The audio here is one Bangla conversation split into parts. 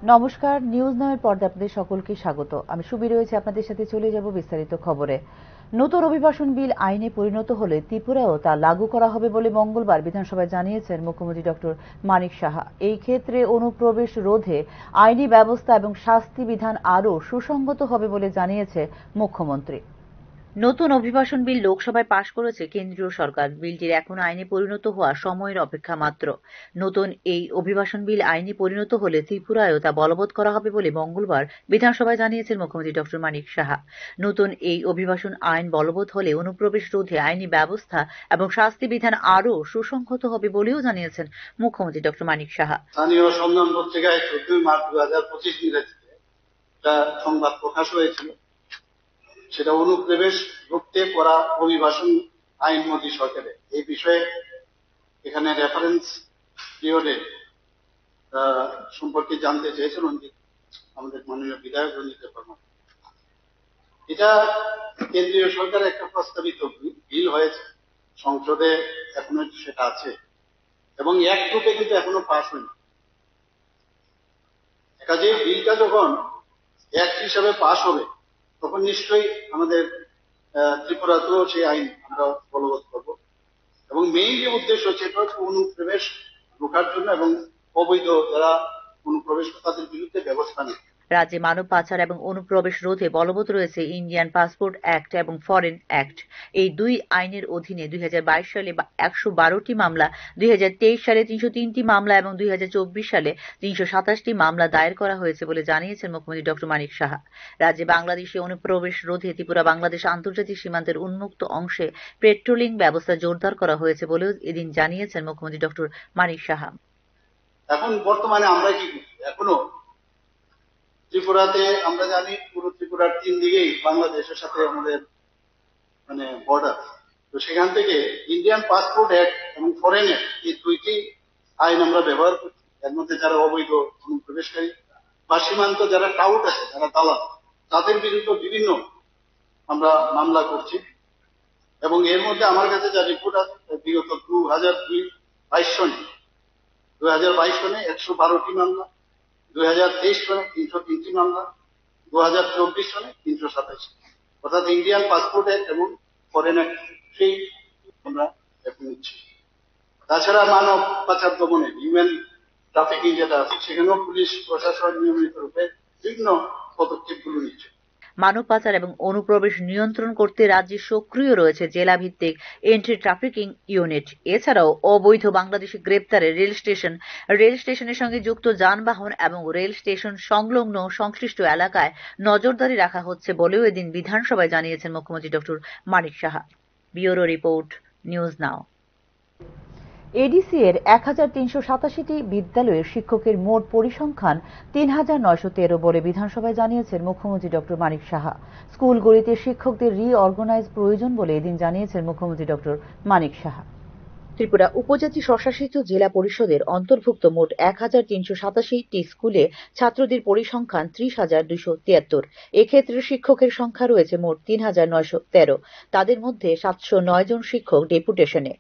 নমস্কার, নিউজ নাওয়ের পর্দায় আপনাদের সকলকে স্বাগত। আমি সুবি রয়েছে আপনাদের সাথে। চলে যাব বিস্তারিত খবরে। নতুন অভিবাসন বিল আইনে পরিণত হলে ত্রিপুরাও তা লাগু করা হবে বলে মঙ্গলবার বিধানসভায় জানিয়েছেন মুখ্যমন্ত্রী ডক্টর মানিক সাহা। এই ক্ষেত্রে অনুপ্রবেশ রোধে আইনি ব্যবস্থা এবং শাস্তি বিধান আরও সুসংগত হবে বলে জানিয়েছে মুখ্যমন্ত্রী। নতুন অভিবাসন বিল লোকসভায় পাশ করেছে কেন্দ্রীয় সরকার। বিলটির এখন আইনে পরিণত হওয়া সময়ের অপেক্ষা মাত্র। নতুন এই অভিবাসন বিল আইনে পরিণত হলে ত্রিপুরায়ও তা বলবৎ করা হবে বলে মঙ্গলবার বিধানসভায় জানিয়েছেন মুখ্যমন্ত্রী ডক্টর মানিক সাহা। নতুন এই অভিবাসন আইন বলবৎ হলে অনুপ্রবেশ রোধে আইনি ব্যবস্থা এবং শাস্তি বিধান আরও সুসংহত হবে বলেও জানিয়েছেন মুখ্যমন্ত্রী ডক্টর মানিক সাহা। স্থানীয় সন্ধান পত্রিকায় 14 মার্চ 2025 ইংরেজিতে একটা সংবাদ প্রকাশ হয়েছিল। সেটা অনুপ্রবেশ রুখতে করা অভিবাসন আইন মোদী সরকারের। এই বিষয়ে এখানে রেফারেন্স পিরিয়ডে সম্পর্কে জানতে চেয়েছেন আমাদের মাননীয় বিধায়ক রঞ্জিত বর্মা। এটা কেন্দ্রীয় সরকারের একটা প্রস্তাবিত বিল হয়েছে, সংসদে এখনো সেটা আছে এবং এক রূপে কিন্তু এখনো পাস হয়নি। কাজে বিলটা যখন অ্যাক্ট হিসাবে পাস হবে তখন নিশ্চয়ই আমাদের ত্রিপুরাতেও সেই আইন আমরা বলবৎ করব এবং মেইন যে উদ্দেশ্য সেটা হচ্ছে অনুপ্রবেশ রোখার জন্য এবং অবৈধ যারা অনুপ্রবেশ তাদের বিরুদ্ধে ব্যবস্থা নেয়। রাজ্যে মানব পাচার এবং অনুপ্রবেশ রোধে বলবৎ রয়েছে ইন্ডিয়ান পাসপোর্ট অ্যাক্ট এবং ফরেন অ্যাক্ট। এই দুই আইনের অধীনে 2022 সালে 112টি মামলা, 2023 সালে 303টি মামলা এবং 2024 সালে 327টি মামলা দায়ের করা হয়েছে বলে জানিয়েছেন মুখ্যমন্ত্রী ডক্টর মানিক সাহা। রাজ্যে বাংলাদেশে অনুপ্রবেশ রোধে ত্রিপুরা বাংলাদেশ আন্তর্জাতিক সীমান্তের উন্মুক্ত অংশে পেট্রোলিং ব্যবস্থা জোরদার করা হয়েছে বলেও এদিন জানিয়েছেন মুখ্যমন্ত্রী ডক্টর মানিক সাহা। এখন বর্তমানে আমরা কি করছি, এখনো ত্রিপুরাতে আমরা জানি পুরো ত্রিপুরার 3 দিকেই বাংলাদেশের সাথে আমাদের বর্ডার। তো সেখান থেকে ইন্ডিয়ান পাসপোর্ট অ্যাক্ট এবং ফরেন অ্যাক্ট এই দুইটি আইন আমরা ব্যবহার করছি। এর মধ্যে যারা অবৈধ অনুপ্রবেশকারী বা সীমান্ত যারা টাউট আছে, যারা দালাল, তাদের বিরুদ্ধে বিভিন্ন আমরা মামলা করছি এবং এর মধ্যে আমার কাছে যা রিপোর্ট আছে বিগত 2022 সনে 112টি মামলা, 2023 সনে 303টি মামলা, 2024 সনে 327, অর্থাৎ ইন্ডিয়ান পাসপোর্ট অ্যাক্ট এবং ফরেন অ্যাক্ট সেই আমরা এখন নিচ্ছি। তাছাড়া মানব পাচার দমনে হিউম্যান ট্রাফিকিং যেটা আছে সেখানেও পুলিশ প্রশাসন নিয়মিত রূপে বিভিন্ন পদক্ষেপগুলো নিচ্ছে। মানব পাচার এবং অনুপ্রবেশ নিয়ন্ত্রণ করতে রাজ্যে সক্রিয় রয়েছে জেলা ভিত্তিক এন্টি ট্রাফিকিং ইউনিট। এছাড়াও অবৈধ বাংলাদেশি গ্রেপ্তারে রেল স্টেশনের সঙ্গে যুক্ত যানবাহন এবং রেল স্টেশন সংলগ্ন সংশ্লিষ্ট এলাকায় নজরদারি রাখা হচ্ছে বলেও এদিন বিধানসভায় জানিয়েছেন মুখ্যমন্ত্রী doctor Manik Saha. Bureau report, news now. ADC এর 1387টি বিদ্যালয়ের শিক্ষকের মোট পরিসংখ্যান 3913 বলে বিধানসভায় জানিয়েছেন মুখ্যমন্ত্রী ডক্টর মানিক সাহা। স্কুলগুলিতে শিক্ষকদের রিঅর্গানাইজ প্রয়োজন বলে এদিন জানিয়েছেন মুখ্যমন্ত্রী ডক্টর মানিক সাহা। ত্রিপুরা উপজাতি স্বশাসিত জেলা পরিষদের অন্তর্ভুক্ত মোট 1387টি স্কুলে ছাত্রদের পরিসংখ্যান 30,273। এক্ষেত্রে শিক্ষকের সংখ্যা রয়েছে মোট 3,913। তাদের মধ্যে 709 জন শিক্ষক ডেপুটেশনে।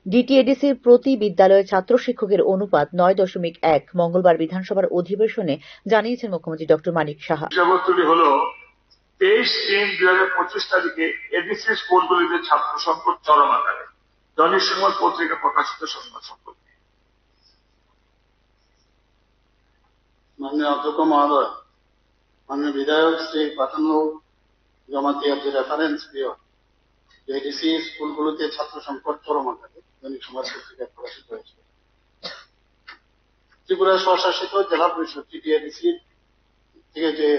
ডিটিএডিসির প্রতি বিদ্যালয়ে ছাত্র শিক্ষকের অনুপাত 9.1 মঙ্গলবার বিধানসভার অধিবেশনে জানিয়েছেন মুখ্যমন্ত্রী ডক্টর মানিক সাহা। বিষয়বস্তুটি হল 23/3/2025 তারিখে এডিসি স্কুলগুলিতে ছাত্র সংকট চরম আকারে। দৈনিক সংবাদ পত্রিকা প্রকাশিত সংবাদ সম্পর্কে মাননীয় অধ্যক্ষ মহোদয়, মাননীয় বিধায়ক শ্রী পাঠানো জমাতিয়ার যে রেফারেন্স পিরিয়ড এডিসি স্কুলগুলোতে ছাত্র সংকট চরম আকারে দৈনিক সংবাদ পত্রিকায় প্রকাশিত হয়েছে। ত্রিপুরা স্বশাসিত জেলা পরিষদ টিটিএডিসি থেকে যে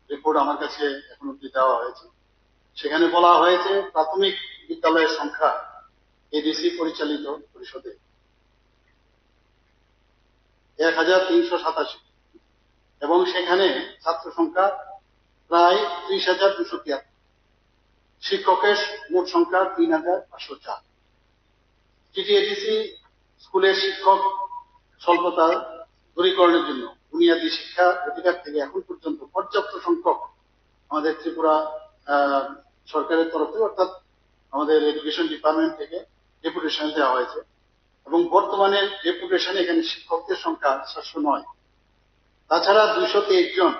রিপোর্ট আমার কাছে এখন অব্দি দেওয়া হয়েছে সেখানে বলা হয়েছে প্রাথমিক বিদ্যালয়ের সংখ্যা এডিসি পরিচালিত পরিষদে 1387 এবং সেখানে ছাত্র সংখ্যা প্রায় 30,273। শিক্ষকের মোট সংখ্যা 3,504। টিটিএডিসি স্কুলের শিক্ষক স্বল্পতা দূরীকরণের জন্য বুনিয়াদী শিক্ষা অধিকার থেকে এখন পর্যন্ত পর্যাপ্ত সংখ্যক আমাদের ত্রিপুরা সরকারের তরফ থেকে অর্থাৎ আমাদের এডুকেশন ডিপার্টমেন্ট থেকে ডেপুটেশন দেওয়া হয়েছে এবং বর্তমানে ডেপুটেশনে এখানে শিক্ষকদের সংখ্যা 709। তাছাড়া 223 জন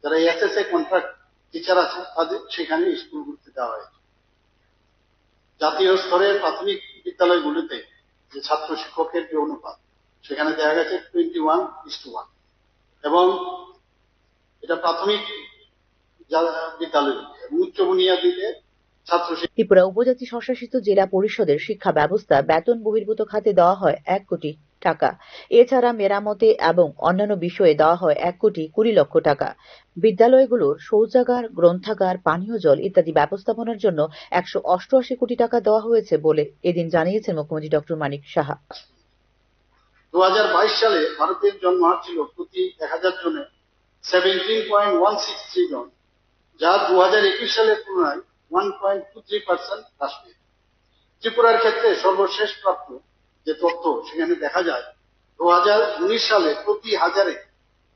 যারা এসএসএ কন্ট্রাক্ট টিচার আছে তাদের সেখানে স্কুলগুলিতে দেওয়া হয়েছে। জাতীয় স্তরের প্রাথমিক বিদ্যালয়গুলিতে যে ছাত্র শিক্ষকের যে অনুপাত সেখানে দেখা গেছে 21:1 এবং এটা প্রাথমিক বিদ্যালয় এবং উচ্চ বুনিয়াদীতে ছাত্র। ত্রিপুরা উপজাতি স্বশাসিত জেলা পরিষদের শিক্ষা ব্যবস্থা বেতন বহির্ভূত খাতে দেওয়া হয় 1 কোটি টাকা। এছাড়া মেরামতে এবং অন্যান্য বিষয়ে দেওয়া হয় 1,20,00,000 টাকা। বিদ্যালয়গুলোর শৌচাগার, গ্রন্থাগার, পানীয় জল ইত্যাদি ব্যবস্থাপনার জন্য 188 কোটি টাকা দেওয়া হয়েছে বলে এদিন জানিয়েছেন মুখ্যমন্ত্রী ডক্টর মানিক সাহা। 2022 সালে ভারতের জন্মহার ছিল প্রতি 1000 জনে 17.163 জন, যা 2021 সালের তুলনায় 1.23% হ্রাস পেয়েছে। ত্রিপুরার ক্ষেত্রে সর্বশেষ প্রাপ্ত যে তথ্য সেখানে দেখা যায় 2019 সালে প্রতি হাজারে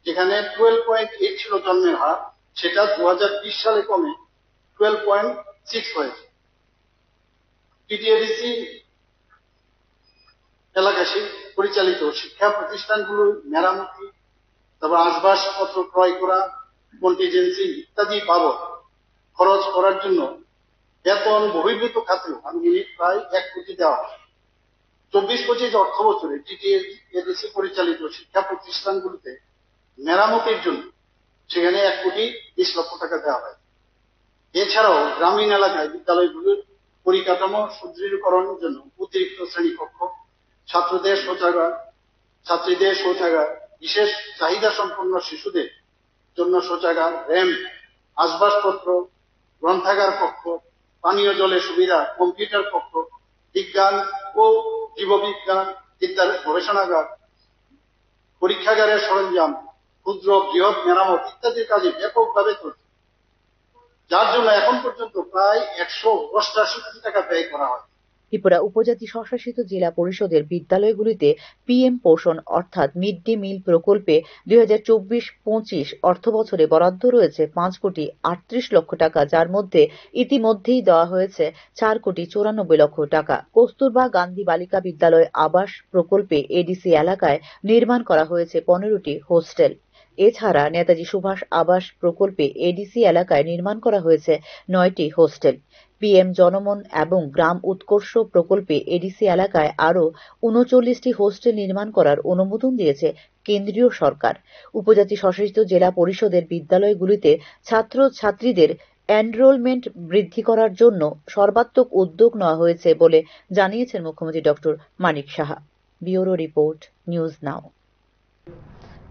যেখানে 12.8 ছিল জন্মের হার, সেটা 2020 সালে কমে 12.6 হয়েছে। টিটিএডিসি এলাকায় পরিচালিত শিক্ষা প্রতিষ্ঠানগুলো মেরামতি, তারপর আসবাবপত্র ক্রয় করা, কন্টিজেন্সি ইত্যাদি বাবদ খরচ করার জন্য বেতন বহির্ভূত খাতেও আনুমানিক প্রায় 1 কোটি দেওয়া হয়। 24-25 অর্থ বছরে টিটিএডিসি পরিচালিত শিক্ষা প্রতিষ্ঠানগুলিতে মেরামতির জন্য সেখানে 1,20,00,000 টাকা দেওয়া হয়। এছাড়াও গ্রামীণ এলাকায় বিদ্যালয়গুলির পরিকাঠামো সুদৃঢ়করণের জন্য অতিরিক্ত শ্রেণীকক্ষ, ছাত্রীদের শৌচাগার, বিশেষ চাহিদা সম্পন্ন শিশুদের জন্য শৌচাগার, র্যাম্প, আসবাবপত্র, গ্রন্থাগার কক্ষ, পানীয় জলের সুবিধা, কম্পিউটার কক্ষ, বিজ্ঞান ও জীববিজ্ঞান বিদ্যালয় গবেষণাগার, পরীক্ষাগারের সরঞ্জাম, ক্ষুদ্র বৃহৎ মেরামত ইত্যাদির কাজে ব্যাপকভাবে চলছে, যার জন্য এখন পর্যন্ত প্রায় 188 কোটি টাকা ব্যয় করা হয়। ত্রিপুরা উপজাতি স্বশাসিত জেলা পরিষদের বিদ্যালয়গুলিতে পিএম পোষণ অর্থাৎ মিড ডে মিল প্রকল্পে 2024-25 অর্থবছরে বরাদ্দ রয়েছে 5,38,00,000 টাকা, যার মধ্যে ইতিমধ্যেই দেওয়া হয়েছে 4,94,00,000 টাকা। কস্তুরবা গান্ধী বালিকা বিদ্যালয় আবাস প্রকল্পে এডিসি এলাকায় নির্মাণ করা হয়েছে 15টি হোস্টেল। এছাড়া নেতাজি সুভাষ আবাস প্রকল্পে এডিসি এলাকায় নির্মাণ করা হয়েছে 9টি হোস্টেল। পিএম জনমন এবং গ্রাম উৎকর্ষ প্রকল্পে এডিসি এলাকায় আরও 39টি হোস্টেল নির্মাণ করার অনুমোদন দিয়েছে কেন্দ্রীয় সরকার। উপজাতি স্বশাসিত জেলা পরিষদের বিদ্যালয়গুলিতে ছাত্রছাত্রীদের এনরোলমেন্ট বৃদ্ধি করার জন্য সর্বাত্মক উদ্যোগ নেওয়া হয়েছে বলে জানিয়েছেন মুখ্যমন্ত্রী doctor Manik Saha. Bureau report, news now.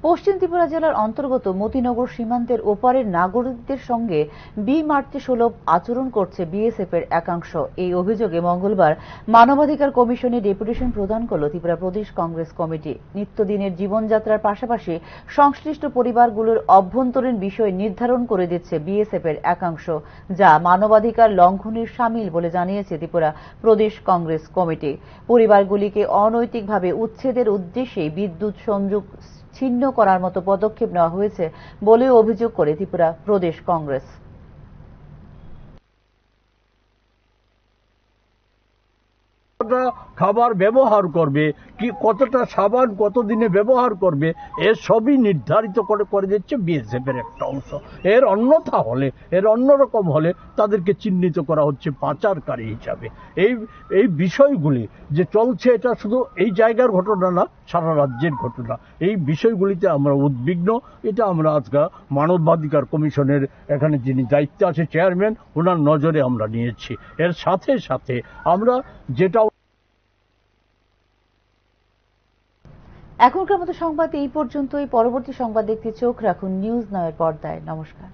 পশ্চিম ত্রিপুরা জেলার অন্তর্গত মতিনগর সীমান্তের ওপারের নাগরিকদের সঙ্গে বিমার্তে সুলভ আচরণ করছে বিএসএফ এর একাংশ। এই অভিযোগে মঙ্গলবার মানবাধিকার কমিশনে ডেপুটেশন প্রদান করল ত্রিপুরা প্রদেশ কংগ্রেস কমিটি। নিত্যদিনের জীবনযাত্রার পাশাপাশি সংশ্লিষ্ট পরিবারগুলোর অভ্যন্তরীণ বিষয় নির্ধারণ করে দিচ্ছে বিএসএফ এর একাংশ, যা মানবাধিকার লঙ্ঘনের শামিল বলে জানিয়েছে ত্রিপুরা প্রদেশ কংগ্রেস কমিটি। পরিবারগুলিকে অনৈতিকভাবে উচ্ছেদের উদ্দেশ্যে বিদ্যুৎ সংযোগ ছিন্ন করার মতো পদক্ষেপ নেওয়া হয়েছে বলে অভিযোগ করে ত্রিপুরা প্রদেশ কংগ্রেস। খাবার ব্যবহার করবে, কি কতটা সাবান কতদিনে ব্যবহার করবে, এর সবই নির্ধারিত করে দিচ্ছে বিএসএফ এর একটা অংশ। এর অন্যথা হলে, এর অন্যরকম হলে তাদেরকে চিহ্নিত করা হচ্ছে পাচারকারী হিসাবে। এই বিষয়গুলি যে চলছে, এটা শুধু এই জায়গার ঘটনা না, সারা রাজ্যের ঘটনা। এই বিষয়গুলিতে আমরা উদ্বিগ্ন। এটা আমরা আজকে মানবাধিকার কমিশনের এখানে যিনি দায়িত্বে আছে চেয়ারম্যান, ওনার নজরে আমরা নিয়েছি। এর সাথে সাথে আমরা যেটা এখনকার মতো সংবাদ এই পর্যন্তই। পরবর্তী সংবাদ দেখতে চোখ রাখুন নিউজ নাও এর পর্দায়। নমস্কার।